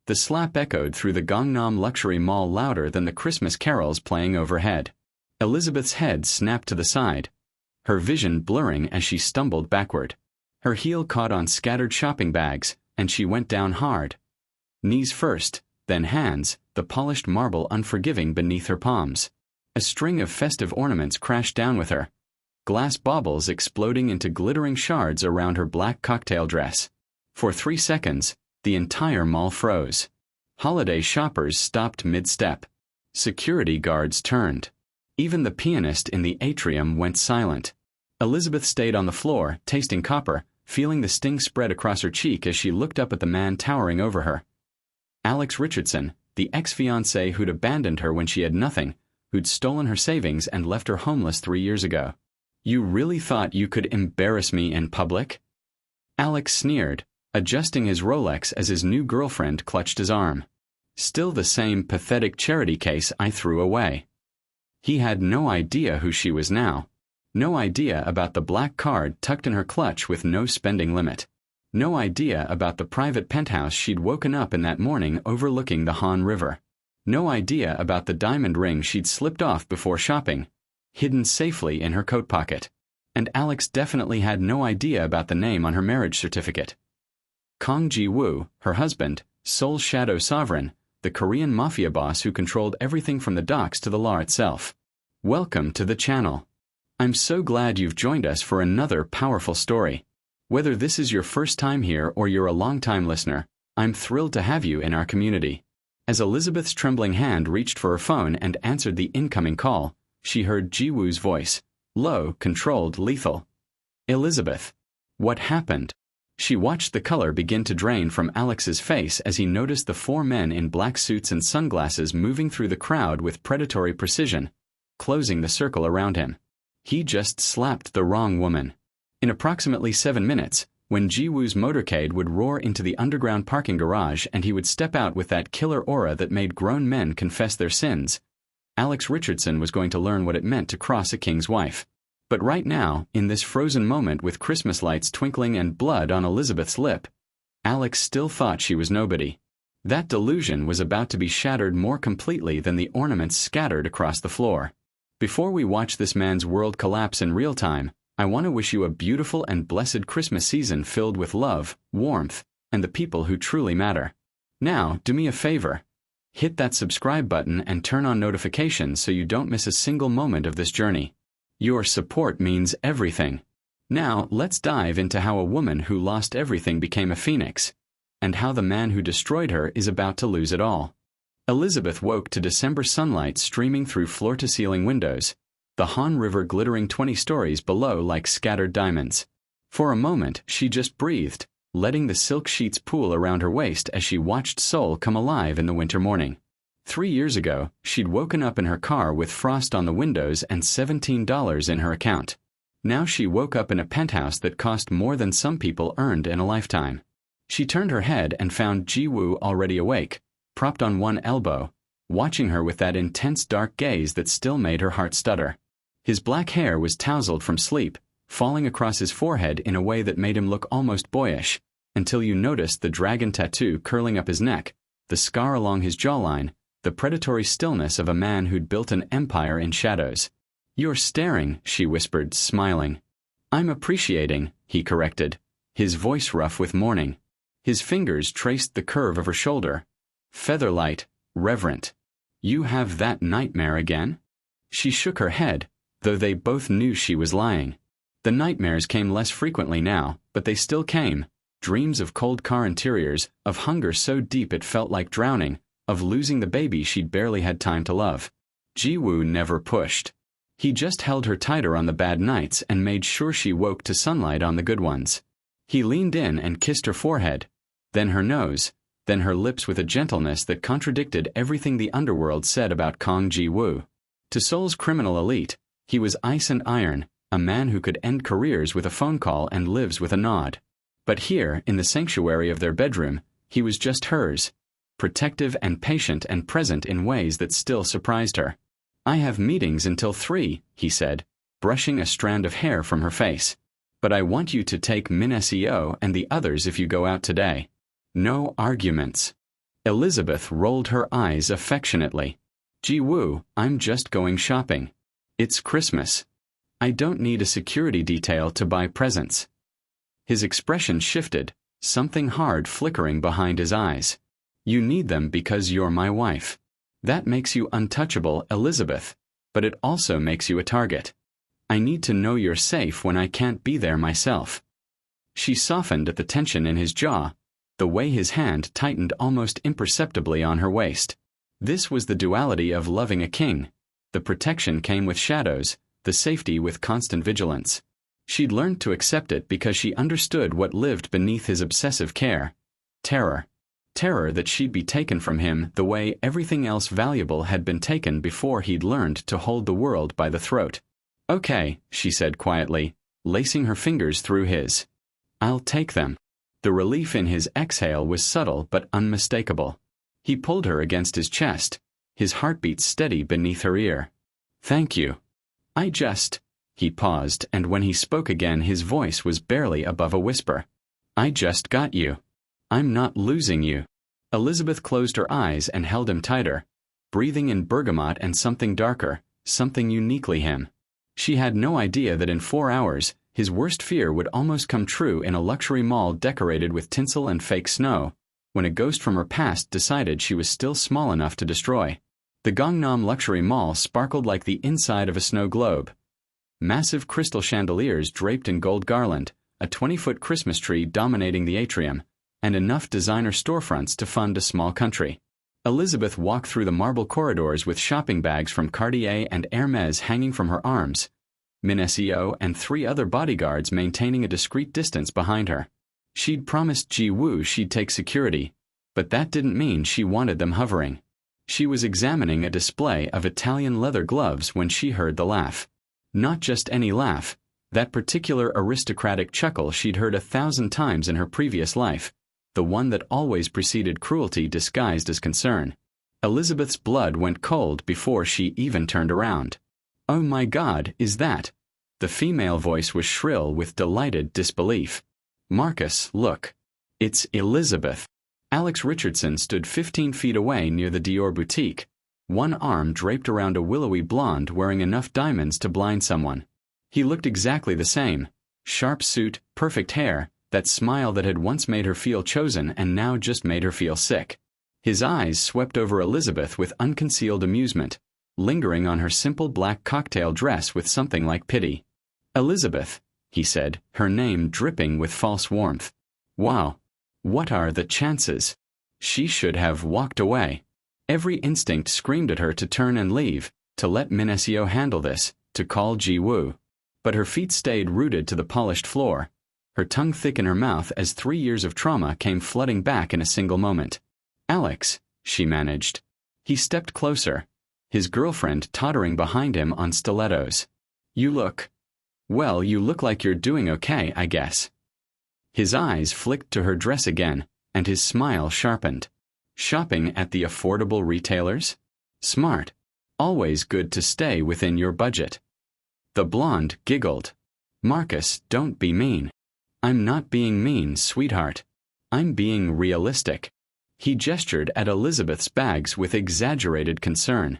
The slap echoed through the Gangnam luxury mall louder than the Christmas carols playing overhead. Elizabeth's head snapped to the side, her vision blurring as she stumbled backward. Her heel caught on scattered shopping bags, and she went down hard. Knees first, then hands, the polished marble unforgiving beneath her palms. A string of festive ornaments crashed down with her, glass baubles exploding into glittering shards around her black cocktail dress. For 3 seconds, the entire mall froze. Holiday shoppers stopped mid-step. Security guards turned. Even the pianist in the atrium went silent. Elizabeth stayed on the floor, tasting copper, feeling the sting spread across her cheek as she looked up at the man towering over her. Alex Richardson, the ex-fiancée who'd abandoned her when she had nothing, who'd stolen her savings and left her homeless 3 years ago. "You really thought you could embarrass me in public?" Alex sneered, adjusting his Rolex as his new girlfriend clutched his arm. "Still the same pathetic charity case I threw away." He had no idea who she was now. No idea about the black card tucked in her clutch with no spending limit. No idea about the private penthouse she'd woken up in that morning overlooking the Han River. No idea about the diamond ring she'd slipped off before shopping, hidden safely in her coat pocket. And Alex definitely had no idea about the name on her marriage certificate. Kang Ji-woo, her husband, Seoul's shadow sovereign, the Korean Mafia boss who controlled everything from the docks to the law itself. Welcome to the channel. I'm so glad you've joined us for another powerful story. Whether this is your first time here or you're a long-time listener, I'm thrilled to have you in our community. As Elizabeth's trembling hand reached for her phone and answered the incoming call, she heard Ji-woo's voice, low, controlled, lethal. "Elizabeth. What happened?" She watched the color begin to drain from Alex's face as he noticed the 4 men in black suits and sunglasses moving through the crowd with predatory precision, closing the circle around him. He just slapped the wrong woman. In approximately 7 minutes, when Ji-woo's motorcade would roar into the underground parking garage and he would step out with that killer aura that made grown men confess their sins, Alex Richardson was going to learn what it meant to cross a king's wife. But right now, in this frozen moment with Christmas lights twinkling and blood on Elizabeth's lip, Alex still thought she was nobody. That delusion was about to be shattered more completely than the ornaments scattered across the floor. Before we watch this man's world collapse in real time, I want to wish you a beautiful and blessed Christmas season filled with love, warmth, and the people who truly matter. Now, do me a favor. Hit that subscribe button and turn on notifications so you don't miss a single moment of this journey. Your support means everything. Now, let's dive into how a woman who lost everything became a phoenix, and how the man who destroyed her is about to lose it all. Elizabeth woke to December sunlight streaming through floor-to-ceiling windows, the Han River glittering 20 stories below like scattered diamonds. For a moment, she just breathed, letting the silk sheets pool around her waist as she watched Seoul come alive in the winter morning. 3 years ago, she'd woken up in her car with frost on the windows and $17 in her account. Now she woke up in a penthouse that cost more than some people earned in a lifetime. She turned her head and found Ji-woo already awake, propped on one elbow, watching her with that intense dark gaze that still made her heart stutter. His black hair was tousled from sleep, falling across his forehead in a way that made him look almost boyish, until you noticed the dragon tattoo curling up his neck, the scar along his jawline, the predatory stillness of a man who'd built an empire in shadows. "You're staring," she whispered, smiling. "I'm appreciating," he corrected, his voice rough with mourning. His fingers traced the curve of her shoulder. Featherlight, reverent. "You have that nightmare again?" She shook her head, though they both knew she was lying. The nightmares came less frequently now, but they still came. Dreams of cold car interiors, of hunger so deep it felt like drowning, of losing the baby she'd barely had time to love. Ji-woo never pushed. He just held her tighter on the bad nights and made sure she woke to sunlight on the good ones. He leaned in and kissed her forehead, then her nose, then her lips with a gentleness that contradicted everything the underworld said about Kang Ji-woo. To Seoul's criminal elite, he was ice and iron, a man who could end careers with a phone call and lives with a nod. But here, in the sanctuary of their bedroom, he was just hers, protective and patient and present in ways that still surprised her. "I have meetings until 3, he said, brushing a strand of hair from her face. "But I want you to take Min SEO and the others if you go out today. No arguments." Elizabeth rolled her eyes affectionately. Ji-woo, I'm just going shopping. It's Christmas. I don't need a security detail to buy presents. His expression shifted, something hard flickering behind his eyes. You need them because you're my wife. That makes you untouchable, Elizabeth, but it also makes you a target. I need to know you're safe when I can't be there myself. She softened at the tension in his jaw, the way his hand tightened almost imperceptibly on her waist. This was the duality of loving a king. The protection came with shadows, the safety with constant vigilance. She'd learned to accept it because she understood what lived beneath his obsessive care. Terror. Terror that she'd be taken from him the way everything else valuable had been taken before he'd learned to hold the world by the throat. Okay, she said quietly, lacing her fingers through his. I'll take them. The relief in his exhale was subtle but unmistakable. He pulled her against his chest, his heartbeat steady beneath her ear. Thank you. He paused, and when he spoke again his voice was barely above a whisper. I just got you. I'm not losing you. Elizabeth closed her eyes and held him tighter, breathing in bergamot and something darker, something uniquely him. She had no idea that in 4 hours, his worst fear would almost come true in a luxury mall decorated with tinsel and fake snow, when a ghost from her past decided she was still small enough to destroy. The Gangnam luxury mall sparkled like the inside of a snow globe. Massive crystal chandeliers draped in gold garland, a 20-foot Christmas tree dominating the atrium, and enough designer storefronts to fund a small country. Elizabeth walked through the marble corridors with shopping bags from Cartier and Hermès hanging from her arms, Mafia and 3 other bodyguards maintaining a discreet distance behind her. She'd promised Ji-woo she'd take security, but that didn't mean she wanted them hovering. She was examining a display of Italian leather gloves when she heard the laugh. Not just any laugh, that particular aristocratic chuckle she'd heard 1,000 times in her previous life, the one that always preceded cruelty disguised as concern. Elizabeth's blood went cold before she even turned around. Oh my God, is that? The female voice was shrill with delighted disbelief. Marcus, look. It's Elizabeth. Alex Richardson stood 15 feet away near the Dior boutique, one arm draped around a willowy blonde wearing enough diamonds to blind someone. He looked exactly the same. Sharp suit, perfect hair, that smile that had once made her feel chosen and now just made her feel sick. His eyes swept over Elizabeth with unconcealed amusement, lingering on her simple black cocktail dress with something like pity. Elizabeth, he said, her name dripping with false warmth. Wow. What are the chances? She should have walked away. Every instinct screamed at her to turn and leave, to let Mafia handle this, to call Ji-woo. But her feet stayed rooted to the polished floor, her tongue thick in her mouth as 3 years of trauma came flooding back in a single moment. Alex, she managed. He stepped closer, his girlfriend tottering behind him on stilettos. You look like you're doing okay, I guess. His eyes flicked to her dress again, and his smile sharpened. Shopping at the affordable retailers? Smart. Always good to stay within your budget. The blonde giggled. Marcus, don't be mean. I'm not being mean, sweetheart. I'm being realistic. He gestured at Elizabeth's bags with exaggerated concern.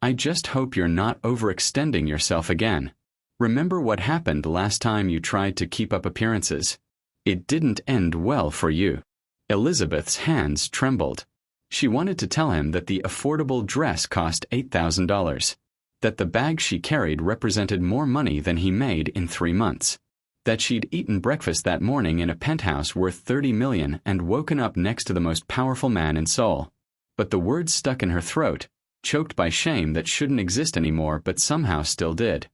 I just hope you're not overextending yourself again. Remember what happened last time you tried to keep up appearances? It didn't end well for you. Elizabeth's hands trembled. She wanted to tell him that the affordable dress cost $8,000, that the bag she carried represented more money than he made in 3 months, that she'd eaten breakfast that morning in a penthouse worth $30 million and woken up next to the most powerful man in Seoul. But the words stuck in her throat, choked by shame that shouldn't exist anymore but somehow still did.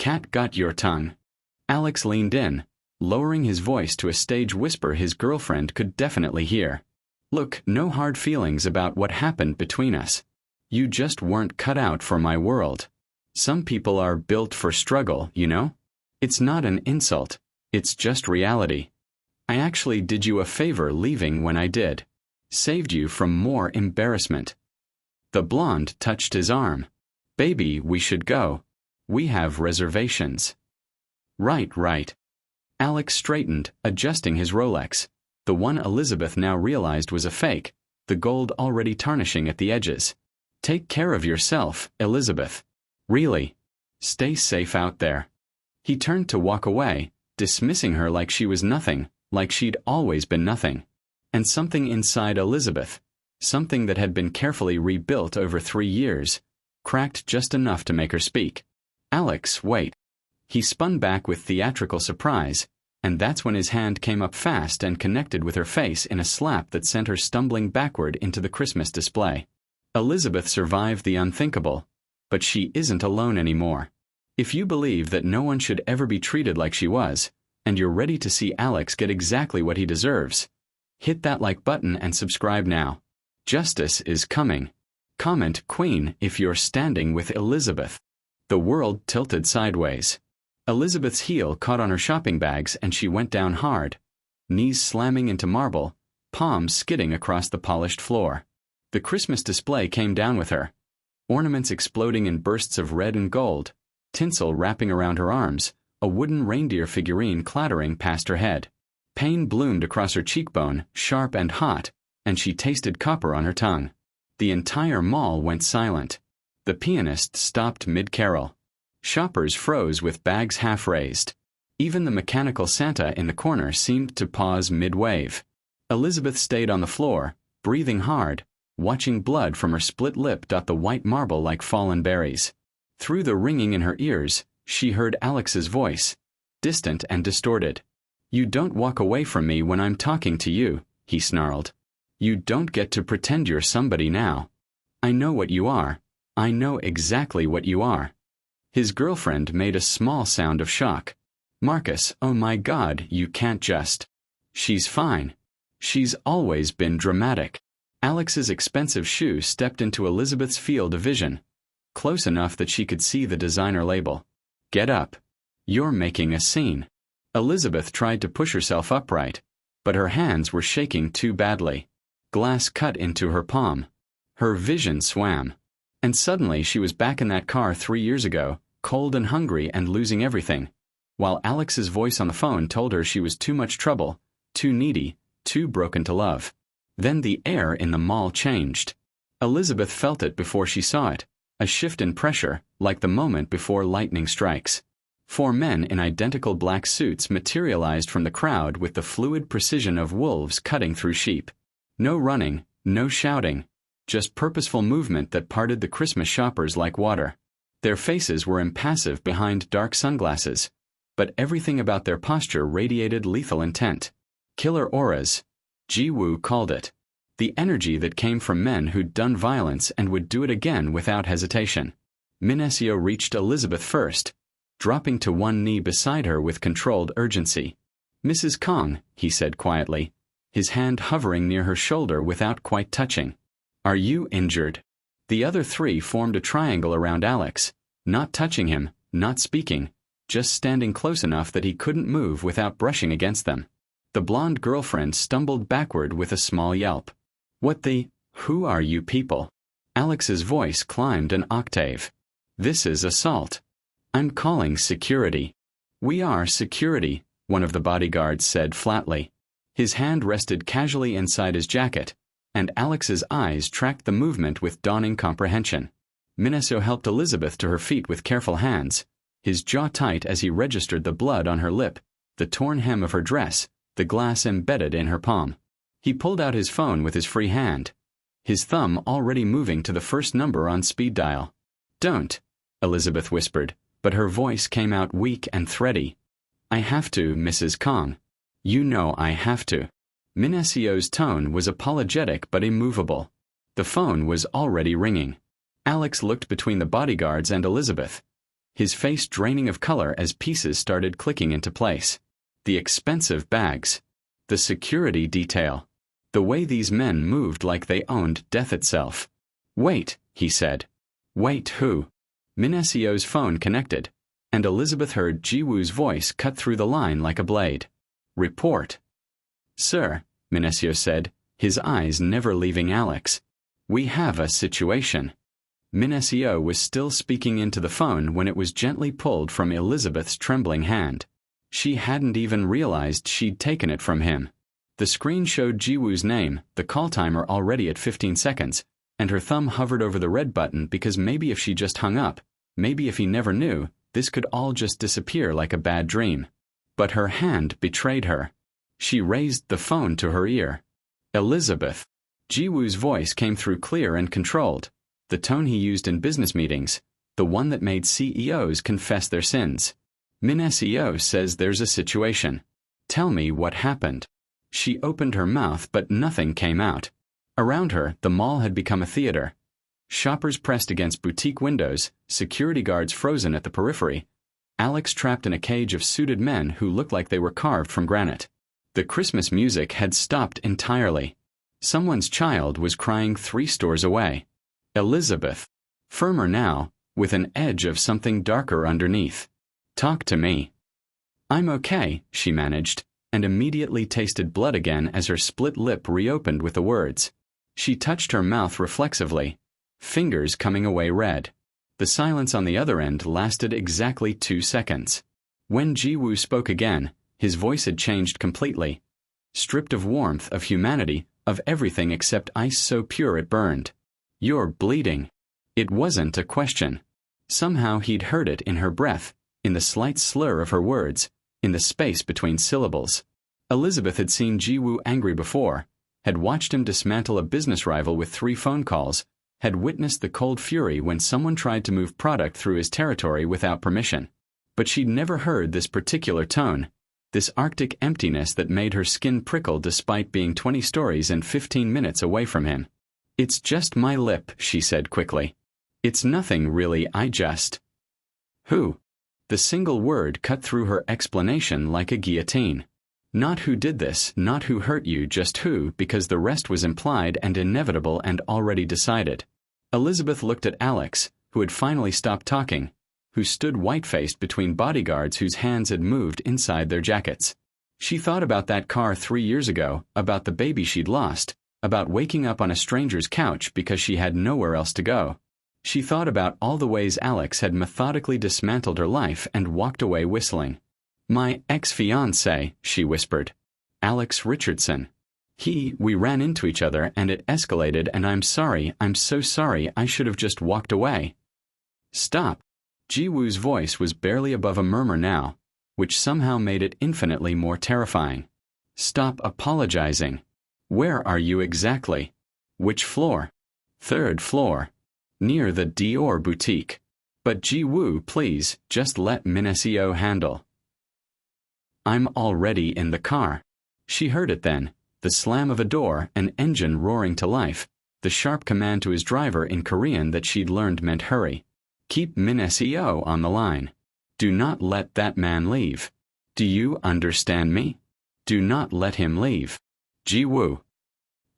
Cat got your tongue. Alex leaned in, lowering his voice to a stage whisper his girlfriend could definitely hear. Look, no hard feelings about what happened between us. You just weren't cut out for my world. Some people are built for struggle, you know? It's not an insult. It's just reality. I actually did you a favor leaving when I did. Saved you from more embarrassment. The blonde touched his arm. Baby, we should go. We have reservations. Right. Alex straightened, adjusting his Rolex, the one Elizabeth now realized was a fake, the gold already tarnishing at the edges. "Take care of yourself, Elizabeth. Really. Stay safe out there." He turned to walk away, dismissing her like she was nothing, like she'd always been nothing. And something inside Elizabeth, something that had been carefully rebuilt over 3 years, cracked just enough to make her speak. "Alex, wait." He spun back with theatrical surprise, and that's when his hand came up fast and connected with her face in a slap that sent her stumbling backward into the Christmas display. Elizabeth survived the unthinkable, but she isn't alone anymore. If you believe that no one should ever be treated like she was, and you're ready to see Alex get exactly what he deserves, hit that like button and subscribe now. Justice is coming. Comment Queen if you're standing with Elizabeth. The world tilted sideways. Elizabeth's heel caught on her shopping bags and she went down hard, knees slamming into marble, palms skidding across the polished floor. The Christmas display came down with her, ornaments exploding in bursts of red and gold, tinsel wrapping around her arms, a wooden reindeer figurine clattering past her head. Pain bloomed across her cheekbone, sharp and hot, and she tasted copper on her tongue. The entire mall went silent. The pianist stopped mid-carol. Shoppers froze with bags half-raised. Even the mechanical Santa in the corner seemed to pause mid-wave. Elizabeth stayed on the floor, breathing hard, watching blood from her split lip dot the white marble like fallen berries. Through the ringing in her ears, she heard Alex's voice, distant and distorted. "You don't walk away from me when I'm talking to you," he snarled. "You don't get to pretend you're somebody now. I know what you are. I know exactly what you are." His girlfriend made a small sound of shock. "Marcus, oh my God, you can't just." "She's fine. She's always been dramatic." Alex's expensive shoe stepped into Elizabeth's field of vision, close enough that she could see the designer label. "Get up. You're making a scene." Elizabeth tried to push herself upright, but her hands were shaking too badly. Glass cut into her palm. Her vision swam. And suddenly she was back in that car 3 years ago, cold and hungry and losing everything, while Alex's voice on the phone told her she was too much trouble, too needy, too broken to love. Then the air in the mall changed. Elizabeth felt it before she saw it, a shift in pressure, like the moment before lightning strikes. 4 men in identical black suits materialized from the crowd with the fluid precision of wolves cutting through sheep. No running, no shouting, just purposeful movement that parted the Christmas shoppers like water. Their faces were impassive behind dark sunglasses, but everything about their posture radiated lethal intent. Killer auras, Ji-woo called it. The energy that came from men who'd done violence and would do it again without hesitation. Minesio reached Elizabeth first, dropping to one knee beside her with controlled urgency. "Mrs. Kong," he said quietly, his hand hovering near her shoulder without quite touching. "Are you injured?" The other 3 formed a triangle around Alex, not touching him, not speaking, just standing close enough that he couldn't move without brushing against them. The blonde girlfriend stumbled backward with a small yelp. Who are you people?" Alex's voice climbed an octave. "This is assault. I'm calling security." "We are security," one of the bodyguards said flatly. His hand rested casually inside his jacket, and Alex's eyes tracked the movement with dawning comprehension. Minesio helped Elizabeth to her feet with careful hands, his jaw tight as he registered the blood on her lip, the torn hem of her dress, the glass embedded in her palm. He pulled out his phone with his free hand, his thumb already moving to the first number on speed dial. "Don't," Elizabeth whispered, but her voice came out weak and thready. "I have to, Mrs. Kong. You know I have to." Minesio's tone was apologetic but immovable. The phone was already ringing. Alex looked between the bodyguards and Elizabeth, his face draining of color as pieces started clicking into place. The expensive bags. The security detail. The way these men moved like they owned death itself. "Wait," he said. "Wait who?" Minesio's phone connected, and Elizabeth heard Ji-woo's voice cut through the line like a blade. "Report." "Sir," Minesio said, his eyes never leaving Alex. "We have a situation." Minesio was still speaking into the phone when it was gently pulled from Elizabeth's trembling hand. She hadn't even realized she'd taken it from him. The screen showed Jiwoo's name, the call timer already at 15 seconds, and her thumb hovered over the red button because maybe if she just hung up, maybe if he never knew, this could all just disappear like a bad dream. But her hand betrayed her. She raised the phone to her ear. Elizabeth. Jiwoo's voice came through clear and controlled, the tone he used in business meetings, the one that made CEOs confess their sins. Min SEO says there's a situation. Tell me what happened. She opened her mouth but nothing came out. Around her, the mall had become a theater. Shoppers pressed against boutique windows, security guards frozen at the periphery, Alex trapped in a cage of suited men who looked like they were carved from granite. The Christmas music had stopped entirely. Someone's child was crying 3 stores away. Elizabeth. Firmer now, with an edge of something darker underneath. Talk to me. I'm okay, she managed, and immediately tasted blood again as her split lip reopened with the words. She touched her mouth reflexively, fingers coming away red. The silence on the other end lasted exactly 2 seconds. When Jiwoo spoke again, his voice had changed completely. Stripped of warmth, of humanity, of everything except ice so pure it burned. You're bleeding. It wasn't a question. Somehow he'd heard it in her breath, in the slight slur of her words, in the space between syllables. Elizabeth had seen Jiwoo angry before, had watched him dismantle a business rival with 3 phone calls, had witnessed the cold fury when someone tried to move product through his territory without permission. But she'd never heard this particular tone, this arctic emptiness that made her skin prickle despite being 20 stories and 15 minutes away from him. It's just my lip, she said quickly. It's nothing really, I just... Who? The single word cut through her explanation like a guillotine. Not who did this, not who hurt you, just who, because the rest was implied and inevitable and already decided. Elizabeth looked at Alex, who had finally stopped talking, who stood white-faced between bodyguards whose hands had moved inside their jackets. She thought about that car 3 years ago, about the baby she'd lost, about waking up on a stranger's couch because she had nowhere else to go. She thought about all the ways Alex had methodically dismantled her life and walked away whistling. My ex-fiancée, she whispered. Alex Richardson. We ran into each other and it escalated and I'm so sorry, I should have just walked away. Stop. Jiwoo's voice was barely above a murmur now, which somehow made it infinitely more terrifying. Stop apologizing. Where are you exactly? Which floor? 3rd floor. Near the Dior boutique. But Jiwoo, please, just let Min SEO handle. I'm already in the car. She heard it then, the slam of a door, an engine roaring to life, the sharp command to his driver in Korean that she'd learned meant hurry. Keep Min SEO on the line. Do not let that man leave. Do you understand me? Do not let him leave. Jiwoo.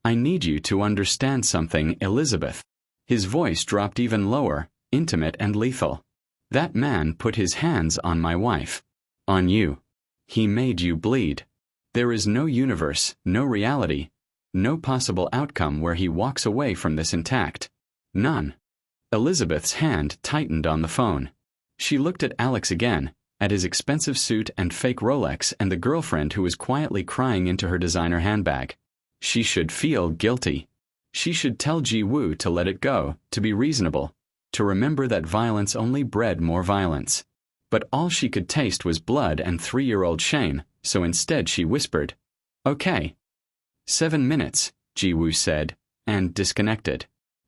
I need you to understand something, Elizabeth. His voice dropped even lower, intimate and lethal. That man put his hands on my wife. On you. He made you bleed. There is no universe, no reality, no possible outcome where he walks away from this intact. None. Elizabeth's hand tightened on the phone. She looked at Alex again, at his expensive suit and fake Rolex and the girlfriend who was quietly crying into her designer handbag. She should feel guilty. She should tell Jiwoo to let it go, to be reasonable, to remember that violence only bred more violence. But all she could taste was blood and 3-year-old shame, so instead she whispered, Okay. 7 minutes, Jiwoo said, and disconnected.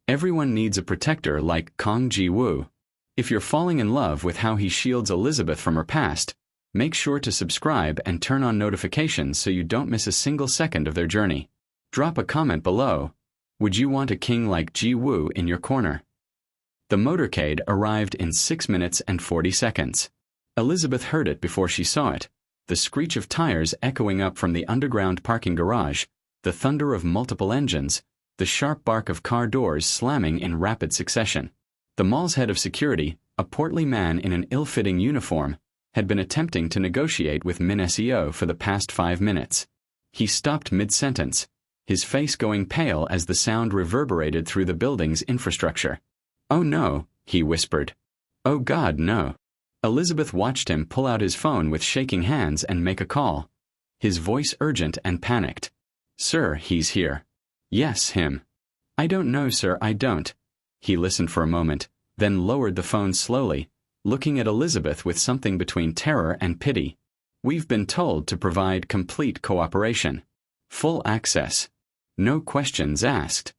Everyone needs a protector like Kong Jiwoo. If you're falling in love with how he shields Elizabeth from her past, make sure to subscribe and turn on notifications so you don't miss a single second of their journey. Drop a comment below. Would you want a king like Jiwoo in your corner? The motorcade arrived in 6 minutes and 40 seconds. Elizabeth heard it before she saw it, the screech of tires echoing up from the underground parking garage, the thunder of multiple engines, the sharp bark of car doors slamming in rapid succession. The mall's head of security, a portly man in an ill-fitting uniform, had been attempting to negotiate with Min SEO for the past 5 minutes. He stopped mid-sentence, his face going pale as the sound reverberated through the building's infrastructure. Oh no, he whispered. Oh God, no. Elizabeth watched him pull out his phone with shaking hands and make a call, his voice urgent and panicked. Sir, he's here. Yes, him. I don't know, sir, I don't. He listened for a moment, then lowered the phone slowly, looking at Elizabeth with something between terror and pity. We've been told to provide complete cooperation. Full access. No questions asked.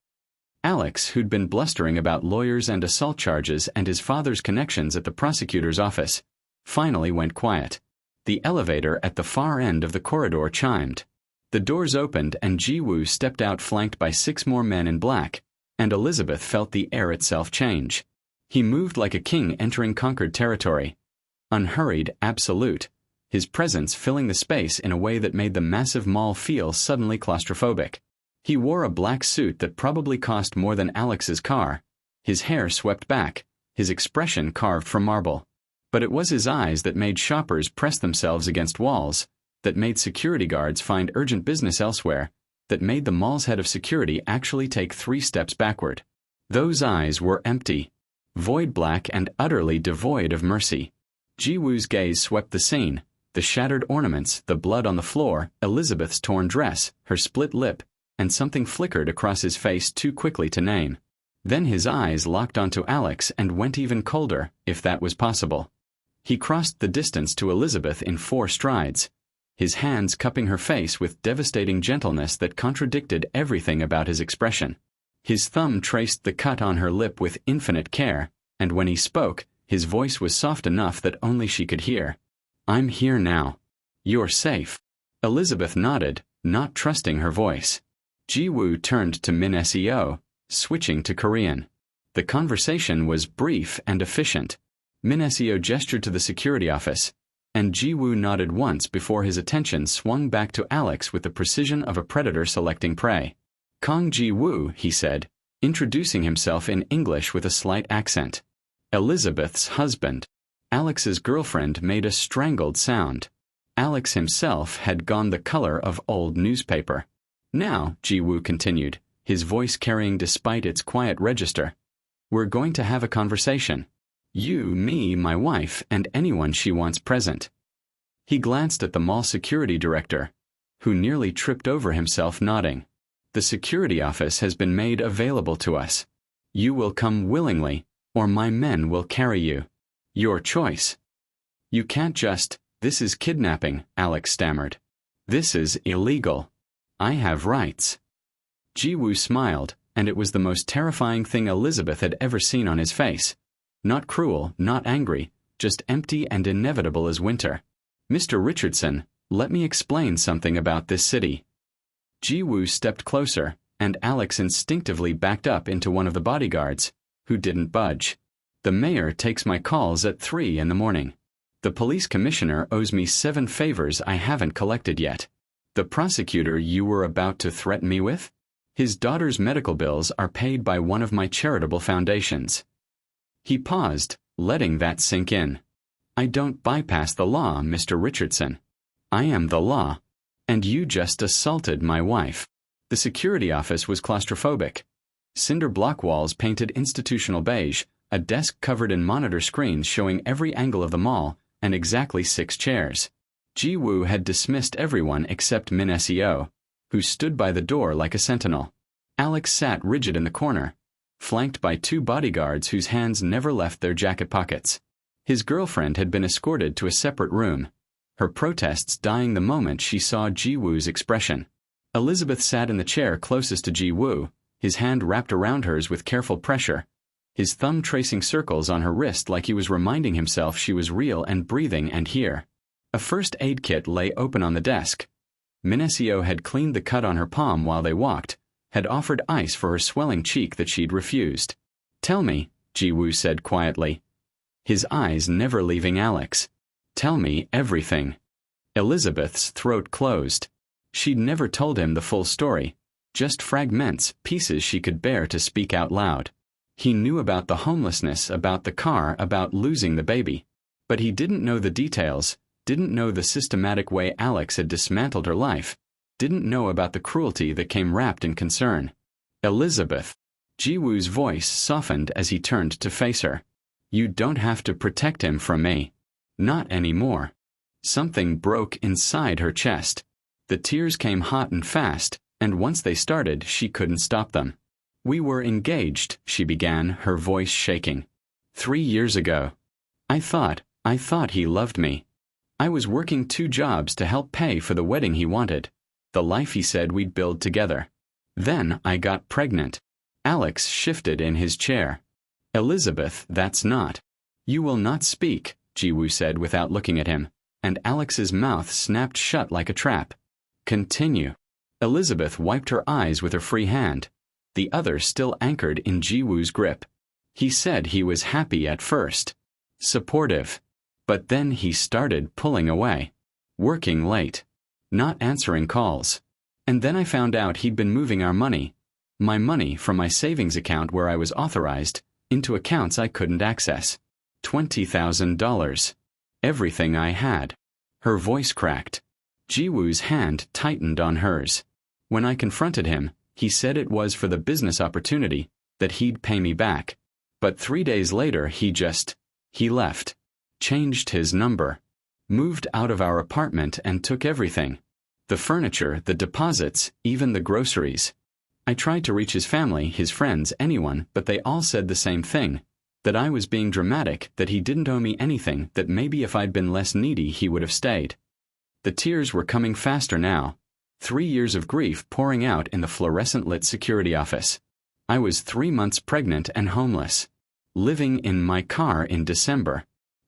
Alex, who'd been blustering about lawyers and assault charges and his father's connections at the prosecutor's office, finally went quiet. The elevator at the far end of the corridor chimed. The doors opened and Ji-woo stepped out flanked by 6 more men in black, and Elizabeth felt the air itself change. He moved like a king entering conquered territory. Unhurried, absolute, his presence filling the space in a way that made the massive mall feel suddenly claustrophobic. He wore a black suit that probably cost more than Alex's car, his hair swept back, his expression carved from marble. But it was his eyes that made shoppers press themselves against walls, that made security guards find urgent business elsewhere, that made the mall's head of security actually take 3 steps backward. Those eyes were empty, void black and utterly devoid of mercy. Ji-woo's gaze swept the scene, the shattered ornaments, the blood on the floor, Elizabeth's torn dress, her split lip, and something flickered across his face too quickly to name. Then his eyes locked onto Alex and went even colder, if that was possible. He crossed the distance to Elizabeth in 4 strides, his hands cupping her face with devastating gentleness that contradicted everything about his expression. His thumb traced the cut on her lip with infinite care, and when he spoke, his voice was soft enough that only she could hear. I'm here now. You're safe. Elizabeth nodded, not trusting her voice. Ji-woo turned to Min Seo, switching to Korean. The conversation was brief and efficient. Min Seo gestured to the security office, and Ji-woo nodded once before his attention swung back to Alex with the precision of a predator selecting prey. Kong Ji-woo, he said, introducing himself in English with a slight accent. Elizabeth's husband. Alex's girlfriend made a strangled sound. Alex himself had gone the color of old newspaper. Now, Ji-woo continued, his voice carrying despite its quiet register, we're going to have a conversation. You, me, my wife, and anyone she wants present. He glanced at the mall security director, who nearly tripped over himself nodding. The security office has been made available to us. You will come willingly, or my men will carry you. Your choice. You can't just, this is kidnapping, Alex stammered. This is illegal. I have rights. Ji-woo smiled, and it was the most terrifying thing Elizabeth had ever seen on his face. Not cruel, not angry, just empty and inevitable as winter. Mr. Richardson, let me explain something about this city. Ji-woo stepped closer, and Alex instinctively backed up into one of the bodyguards, who didn't budge. The mayor takes my calls at 3 in the morning. The police commissioner owes me 7 favors I haven't collected yet. The prosecutor you were about to threaten me with? His daughter's medical bills are paid by one of my charitable foundations. He paused, letting that sink in. I don't bypass the law, Mr. Richardson. I am the law. And you just assaulted my wife. The security office was claustrophobic. Cinder block walls painted institutional beige, a desk covered in monitor screens showing every angle of the mall, and exactly 6 chairs. Ji-woo had dismissed everyone except Min Seo, who stood by the door like a sentinel. Alex sat rigid in the corner, flanked by 2 bodyguards whose hands never left their jacket pockets. His girlfriend had been escorted to a separate room, her protests dying the moment she saw Ji-woo's expression. Elizabeth sat in the chair closest to Ji-woo, his hand wrapped around hers with careful pressure, his thumb tracing circles on her wrist like he was reminding himself she was real and breathing and here. A first aid kit lay open on the desk. Min Seo had cleaned the cut on her palm while they walked, had offered ice for her swelling cheek that she'd refused. Tell me, Ji-woo said quietly, his eyes never leaving Alex. Tell me everything. Elizabeth's throat closed. She'd never told him the full story, just fragments, pieces she could bear to speak out loud. He knew about the homelessness, about the car, about losing the baby. But he didn't know the details, didn't know the systematic way Alex had dismantled her life, didn't know about the cruelty that came wrapped in concern. Elizabeth. Ji-woo's voice softened as he turned to face her. You don't have to protect him from me. Not anymore. Something broke inside her chest. The tears came hot and fast, and once they started, she couldn't stop them. "We were engaged," she began, her voice shaking. 3 years ago. I thought he loved me. I was working 2 jobs to help pay for the wedding he wanted, the life he said we'd build together. Then I got pregnant." Alex shifted in his chair. "Elizabeth, that's not." "You will not speak," Ji-woo said without looking at him, and Alex's mouth snapped shut like a trap. "Continue." Elizabeth wiped her eyes with her free hand, the other still anchored in Ji-woo's grip. "He said he was happy at first. Supportive. But then he started pulling away. Working late. Not answering calls. And then I found out he'd been moving our money, my money from my savings account where I was authorized, into accounts I couldn't access. $20,000. Everything I had." Her voice cracked. Ji-woo's hand tightened on hers. "When I confronted him, he said it was for the business opportunity, that he'd pay me back. But 3 days later he left. Changed his number. Moved out of our apartment and took everything. The furniture, the deposits, even the groceries. I tried to reach his family, his friends, anyone, but they all said the same thing. That I was being dramatic, that he didn't owe me anything, that maybe if I'd been less needy he would have stayed." The tears were coming faster now. 3 years of grief pouring out in the fluorescent-lit security office. I was 3 months pregnant and homeless. Living in my car in December.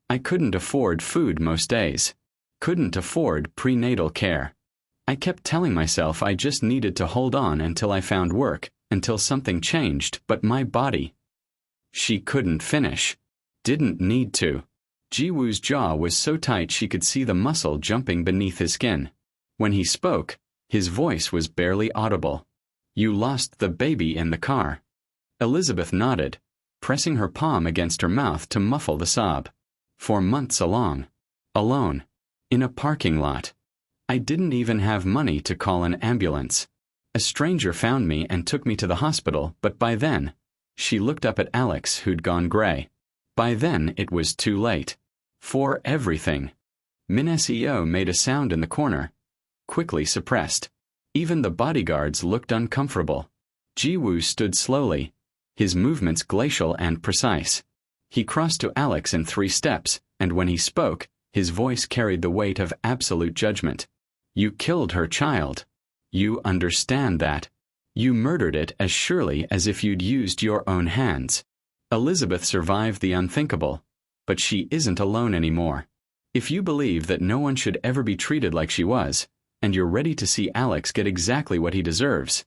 I couldn't afford food most days. Couldn't afford prenatal care. I kept telling myself I just needed to hold on until I found work, until something changed, but my body. She couldn't finish. Didn't need to. Ji-woo's jaw was so tight she could see the muscle jumping beneath his skin. When he spoke, his voice was barely audible. "You lost the baby in the car." Elizabeth nodded, pressing her palm against her mouth to muffle the sob. "For months alone. In a parking lot. I didn't even have money to call an ambulance. A stranger found me and took me to the hospital, but by then," she looked up at Alex, who'd gone gray. "By then it was too late. For everything." Min Seo made a sound in the corner, quickly suppressed. Even the bodyguards looked uncomfortable. Ji-woo stood slowly, his movements glacial and precise. He crossed to Alex in 3 steps, and when he spoke, his voice carried the weight of absolute judgment. "You killed her child. You understand that. You murdered it as surely as if you'd used your own hands. Elizabeth survived the unthinkable, but she isn't alone anymore. If you believe that no one should ever be treated like she was, and you're ready to see Alex get exactly what he deserves,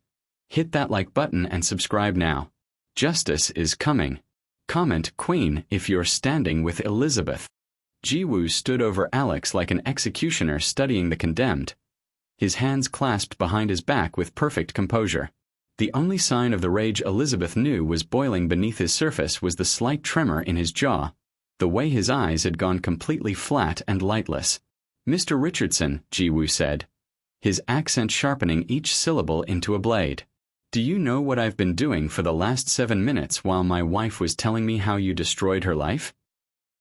hit that like button and subscribe now. Justice is coming. Comment Queen if you're standing with Elizabeth." Ji-woo stood over Alex like an executioner studying the condemned, his hands clasped behind his back with perfect composure. The only sign of the rage Elizabeth knew was boiling beneath his surface was the slight tremor in his jaw, the way his eyes had gone completely flat and lightless. "Mr. Richardson," Ji-woo said, his accent sharpening each syllable into a blade. "Do you know what I've been doing for the last 7 minutes while my wife was telling me how you destroyed her life?"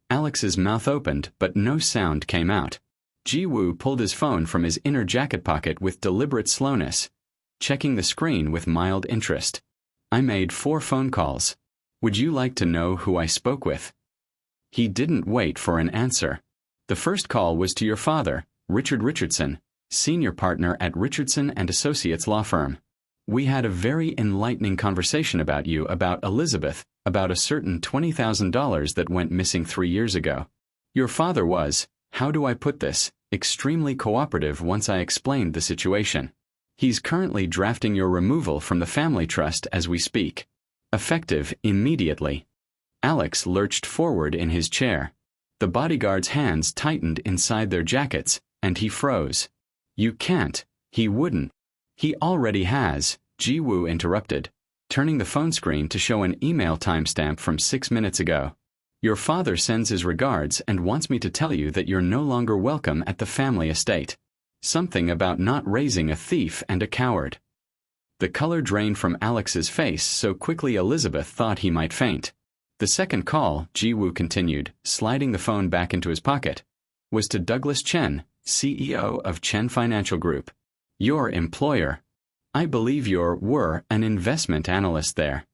Alex's mouth opened, but no sound came out. Ji-woo pulled his phone from his inner jacket pocket with deliberate slowness, checking the screen with mild interest. "I made 4 phone calls. Would you like to know who I spoke with?" He didn't wait for an answer. "The first call was to your father, Richard Richardson, senior partner at Richardson and Associates law firm. We had a very enlightening conversation about you, about Elizabeth, about a certain $20,000 that went missing 3 years ago. Your father was, how do I put this, extremely cooperative once I explained the situation. He's currently drafting your removal from the family trust as we speak. Effective immediately." Alex lurched forward in his chair. The bodyguard's hands tightened inside their jackets, and he froze. "You can't. He wouldn't." "He already has," Ji-woo interrupted, turning the phone screen to show an email timestamp from 6 minutes ago. "Your father sends his regards and wants me to tell you that you're no longer welcome at the family estate. Something about not raising a thief and a coward." The color drained from Alex's face so quickly Elizabeth thought he might faint. "The second call," Ji-woo continued, sliding the phone back into his pocket, "was to Douglas Chen, CEO of Chen Financial Group. Your employer. I believe were an investment analyst there.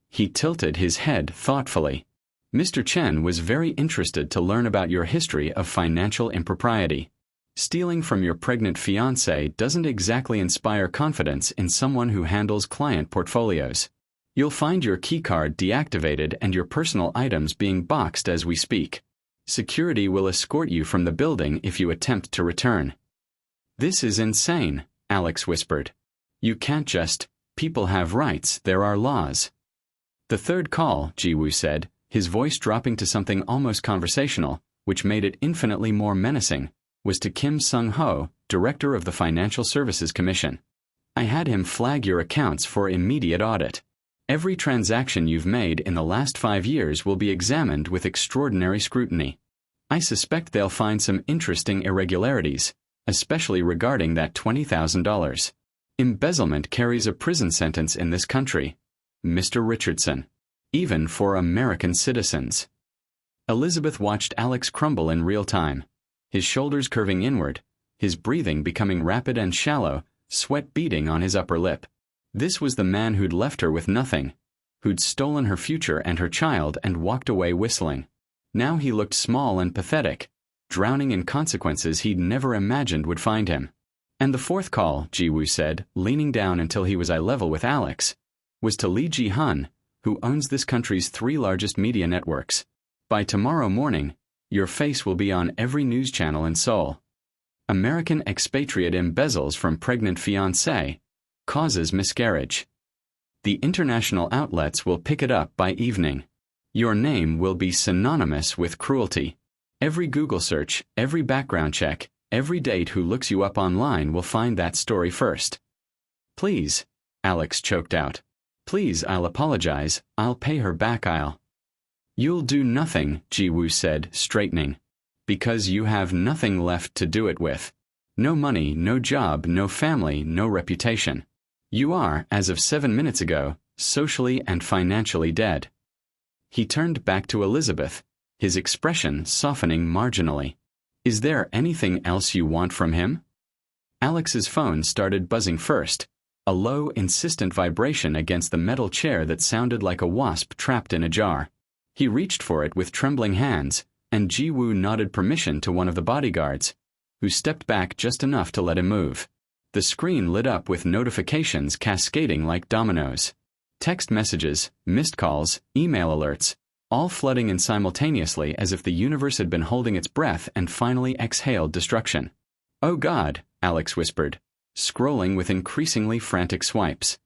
He tilted his head thoughtfully. Mr. Chen was very interested to learn about your history of financial impropriety. Stealing from your pregnant fiancée doesn't exactly inspire confidence in someone who handles client portfolios. You'll find your keycard deactivated and your personal items being boxed as we speak. Security will escort you from the building if you attempt to return. This is insane, Alex whispered. You can't just, people have rights, there are laws. The third call, Ji-woo said, his voice dropping to something almost conversational, which made it infinitely more menacing, was to Kim Sung-ho, director of the Financial Services Commission. I had him flag your accounts for immediate audit. Every transaction you've made in the last 5 years will be examined with extraordinary scrutiny. I suspect they'll find some interesting irregularities, especially regarding that $20,000. Embezzlement carries a prison sentence in this country, Mr. Richardson, even for American citizens. Elizabeth watched Alex crumble in real time, his shoulders curving inward, his breathing becoming rapid and shallow, sweat beading on his upper lip. This was the man who'd left her with nothing, who'd stolen her future and her child and walked away whistling. Now he looked small and pathetic, drowning in consequences he'd never imagined would find him. And the fourth call, Ji-woo said, leaning down until he was eye level with Alex, was to Lee Ji-hun, who owns this country's 3 largest media networks. By tomorrow morning, your face will be on every news channel in Seoul. American expatriate embezzles from pregnant fiancé, causes miscarriage. The international outlets will pick it up by evening. Your name will be synonymous with cruelty. Every Google search, every background check, every date who looks you up online will find that story first. Please, Alex choked out. Please, I'll apologize, I'll pay her back, You'll do nothing, Ji-woo said, straightening. Because you have nothing left to do it with. No money, no job, no family, no reputation. You are, as of 7 minutes ago, socially and financially dead. He turned back to Elizabeth, his expression softening marginally. Is there anything else you want from him? Alex's phone started buzzing first, a low, insistent vibration against the metal chair that sounded like a wasp trapped in a jar. He reached for it with trembling hands, and Ji-woo nodded permission to one of the bodyguards, who stepped back just enough to let him move. The screen lit up with notifications cascading like dominoes. Text messages, missed calls, email alerts, all flooding in simultaneously as if the universe had been holding its breath and finally exhaled destruction. Oh God, Alex whispered, scrolling with increasingly frantic swipes.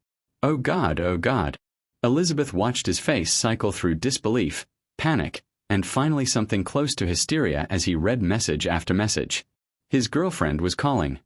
Oh God, oh God. Elizabeth watched his face cycle through disbelief, panic, and finally something close to hysteria as he read message after message. His girlfriend was calling.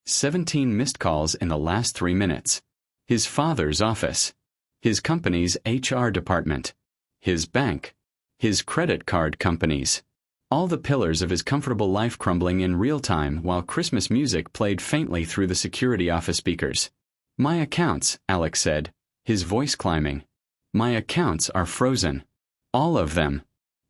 17 missed calls in the last 3 minutes. His father's office. His company's HR department. His bank. His credit card companies. All the pillars of his comfortable life crumbling in real time while Christmas music played faintly through the security office speakers. My accounts, Alex said, his voice climbing. My accounts are frozen. All of them.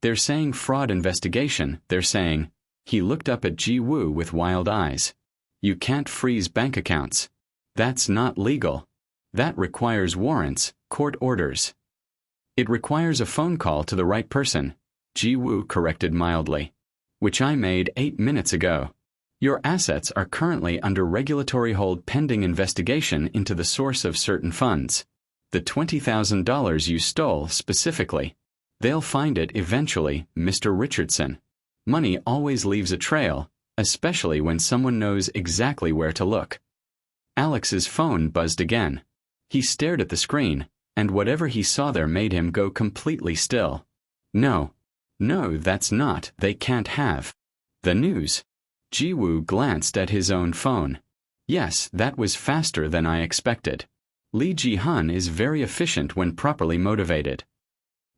They're saying fraud investigation, they're saying. He looked up at Ji-woo with wild eyes. You can't freeze bank accounts. That's not legal. That requires warrants, court orders. It requires a phone call to the right person, Ji-woo corrected mildly. Which I made 8 minutes ago. Your assets are currently under regulatory hold pending investigation into the source of certain funds. The $20,000 you stole specifically. They'll find it eventually, Mr. Richardson. Money always leaves a trail, especially when someone knows exactly where to look. Alex's phone buzzed again. He stared at the screen, and whatever he saw there made him go completely still. No, that's not, they can't have. The news. Ji-woo glanced at his own phone. Yes, that was faster than I expected. Lee Ji-hun is very efficient when properly motivated.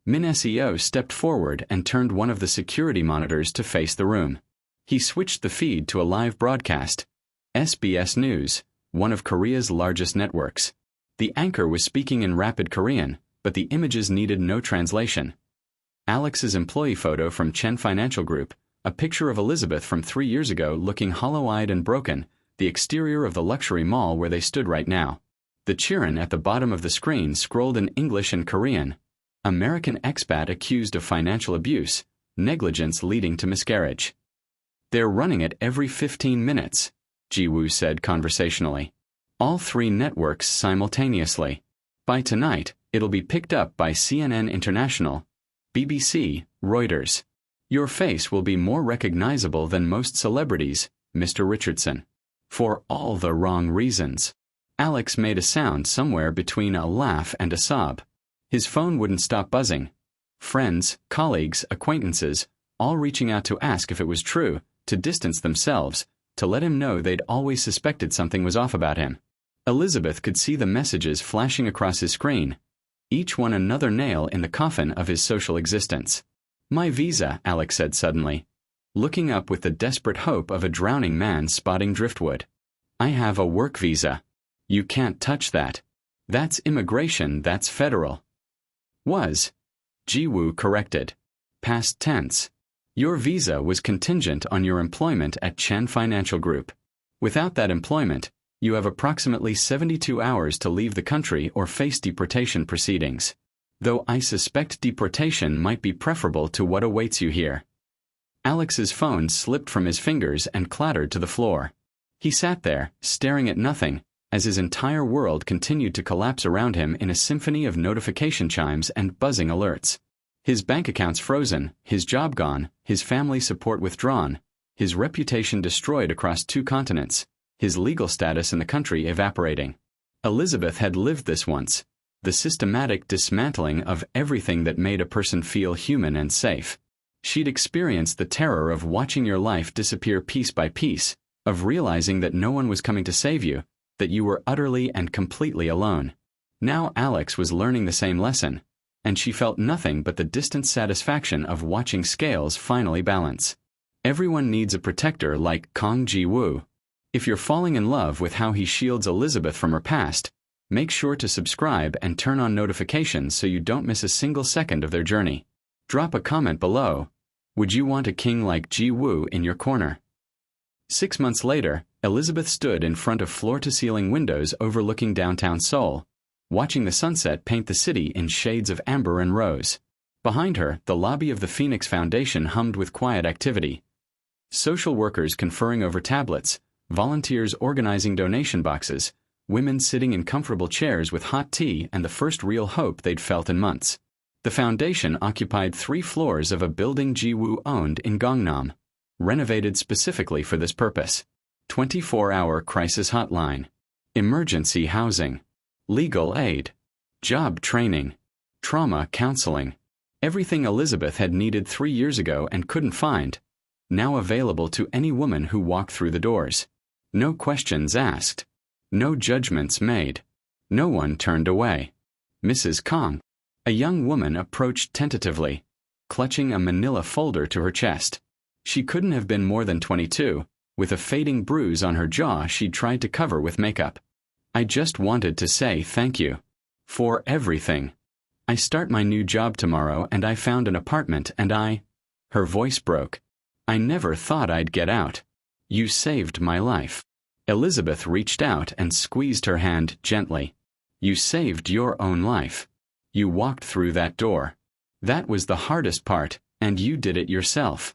Min Seo stepped forward and turned one of the security monitors to face the room. He switched the feed to a live broadcast. SBS News, one of Korea's largest networks. The anchor was speaking in rapid Korean, but the images needed no translation. Alex's employee photo from Chen Financial Group, a picture of Elizabeth from 3 years ago looking hollow-eyed and broken, the exterior of the luxury mall where they stood right now. The chiron at the bottom of the screen scrolled in English and Korean. American expat accused of financial abuse, negligence leading to miscarriage. They're running it every 15 minutes, Ji-woo said conversationally. All 3 networks simultaneously. By tonight, it'll be picked up by CNN International, BBC, Reuters. Your face will be more recognizable than most celebrities, Mr. Richardson. For all the wrong reasons. Alex made a sound somewhere between a laugh and a sob. His phone wouldn't stop buzzing. Friends, colleagues, acquaintances, all reaching out to ask if it was true, to distance themselves, to let him know they'd always suspected something was off about him. Elizabeth could see the messages flashing across his screen, each one another nail in the coffin of his social existence. My visa, Alex said suddenly, looking up with the desperate hope of a drowning man spotting driftwood. I have a work visa. You can't touch that. That's immigration, that's federal. Was. Ji-woo corrected. Past tense. Your visa was contingent on your employment at Chen Financial Group. Without that employment, you have approximately 72 hours to leave the country or face deportation proceedings. Though I suspect deportation might be preferable to what awaits you here. Alex's phone slipped from his fingers and clattered to the floor. He sat there, staring at nothing, as his entire world continued to collapse around him in a symphony of notification chimes and buzzing alerts. His bank accounts frozen, his job gone, his family support withdrawn, his reputation destroyed across 2 continents, his legal status in the country evaporating. Elizabeth had lived this once, the systematic dismantling of everything that made a person feel human and safe. She'd experienced the terror of watching your life disappear piece by piece, of realizing that no one was coming to save you, that you were utterly and completely alone. Now Alex was learning the same lesson, and she felt nothing but the distant satisfaction of watching scales finally balance. Everyone needs a protector like Kang Ji-woo. If you're falling in love with how he shields Elizabeth from her past, make sure to subscribe and turn on notifications so you don't miss a single second of their journey. Drop a comment below. Would you want a king like Ji-woo in your corner? 6 months later, Elizabeth stood in front of floor-to-ceiling windows overlooking downtown Seoul, watching the sunset paint the city in shades of amber and rose. Behind her, the lobby of the Phoenix Foundation hummed with quiet activity. Social workers conferring over tablets, volunteers organizing donation boxes, women sitting in comfortable chairs with hot tea and the first real hope they'd felt in months. The foundation occupied 3 floors of a building Ji-woo owned in Gangnam, renovated specifically for this purpose. 24-hour crisis hotline, emergency housing, legal aid, job training, trauma counseling. Everything Elizabeth had needed 3 years ago and couldn't find, now available to any woman who walked through the doors. No questions asked. No judgments made. No one turned away. Mrs. Kang, a young woman, approached tentatively, clutching a manila folder to her chest. She couldn't have been more than 22, with a fading bruise on her jaw she'd tried to cover with makeup. I just wanted to say thank you. For everything. I start my new job tomorrow and I found an apartment and Her voice broke. I never thought I'd get out. You saved my life. Elizabeth reached out and squeezed her hand gently. You saved your own life. You walked through that door. That was the hardest part, and you did it yourself.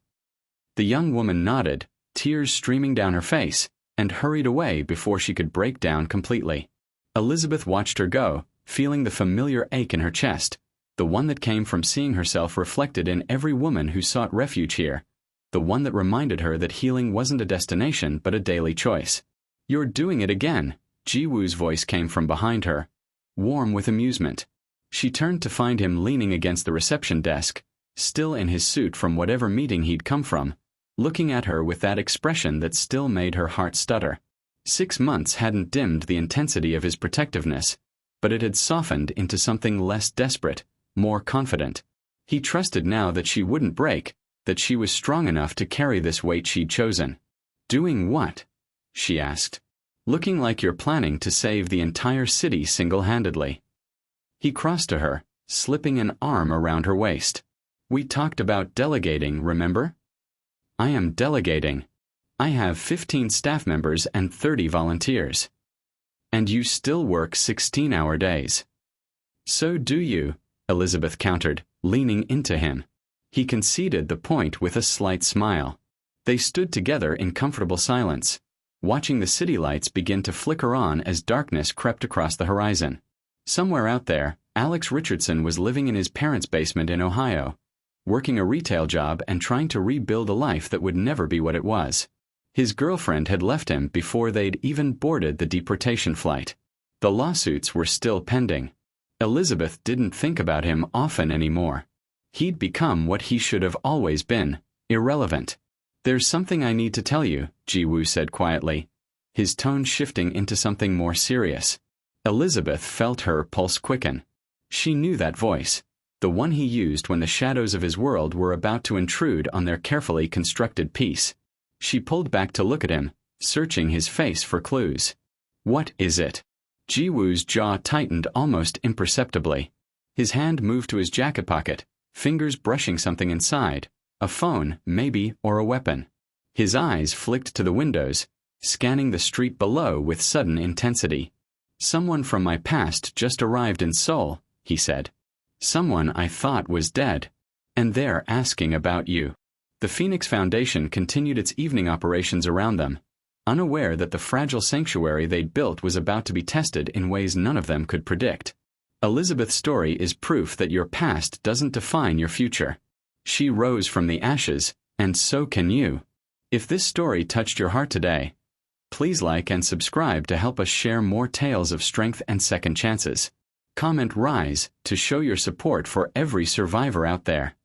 The young woman nodded, tears streaming down her face, and hurried away before she could break down completely. Elizabeth watched her go, feeling the familiar ache in her chest, the one that came from seeing herself reflected in every woman who sought refuge here, the one that reminded her that healing wasn't a destination but a daily choice. You're doing it again, Ji-woo's voice came from behind her, warm with amusement. She turned to find him leaning against the reception desk, still in his suit from whatever meeting he'd come from, looking at her with that expression that still made her heart stutter. 6 months hadn't dimmed the intensity of his protectiveness, but it had softened into something less desperate, more confident. He trusted now that she wouldn't break, that she was strong enough to carry this weight she'd chosen. Doing what? She asked. Looking like you're planning to save the entire city single-handedly. He crossed to her, slipping an arm around her waist. We talked about delegating, remember? I am delegating. I have 15 staff members and 30 volunteers. And you still work 16-hour days. So do you, Elizabeth countered, leaning into him. He conceded the point with a slight smile. They stood together in comfortable silence, watching the city lights begin to flicker on as darkness crept across the horizon. Somewhere out there, Alex Richardson was living in his parents' basement in Ohio, working a retail job and trying to rebuild a life that would never be what it was. His girlfriend had left him before they'd even boarded the deportation flight. The lawsuits were still pending. Elizabeth didn't think about him often anymore. He'd become what he should have always been, irrelevant. "There's something I need to tell you," Ji-woo said quietly, his tone shifting into something more serious. Elizabeth felt her pulse quicken. She knew that voice, the one he used when the shadows of his world were about to intrude on their carefully constructed peace. She pulled back to look at him, searching his face for clues. "What is it?" Ji-woo's jaw tightened almost imperceptibly. His hand moved to his jacket pocket, fingers brushing something inside, a phone, maybe, or a weapon. His eyes flicked to the windows, scanning the street below with sudden intensity. "Someone from my past just arrived in Seoul," he said. "Someone I thought was dead. And they're asking about you." The Phoenix Foundation continued its evening operations around them, unaware that the fragile sanctuary they'd built was about to be tested in ways none of them could predict. Elizabeth's story is proof that your past doesn't define your future. She rose from the ashes, and so can you. If this story touched your heart today, please like and subscribe to help us share more tales of strength and second chances. Comment "Rise" to show your support for every survivor out there.